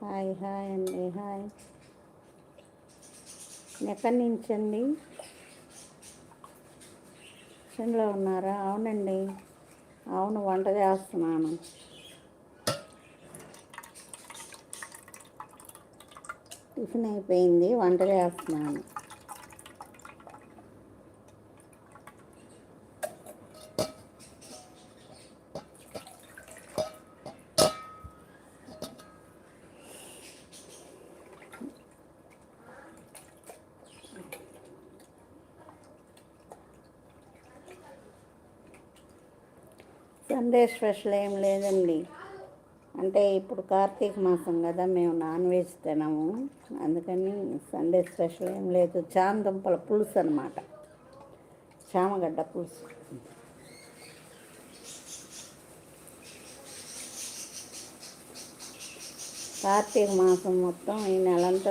Hi hi అండి, hi. ఎక్కడి నుంచండి? కిచెన్లో ఉన్నారా? అవునండి, అవును, వంట చేస్తున్నాను. టిఫిన్ అయిపోయింది, వంట చేస్తున్నాను. సండే స్పెషల్ ఏం లేదండి. అంటే ఇప్పుడు కార్తీక మాసం కదా, మేము నాన్ వెజ్ తినము. అందుకని సండే స్పెషల్ ఏం లేదు. చామదుంపల పులుసు అనమాట, చామగడ్డ పులుసు. కార్తీక మాసం మొత్తం ఈ నెలంతా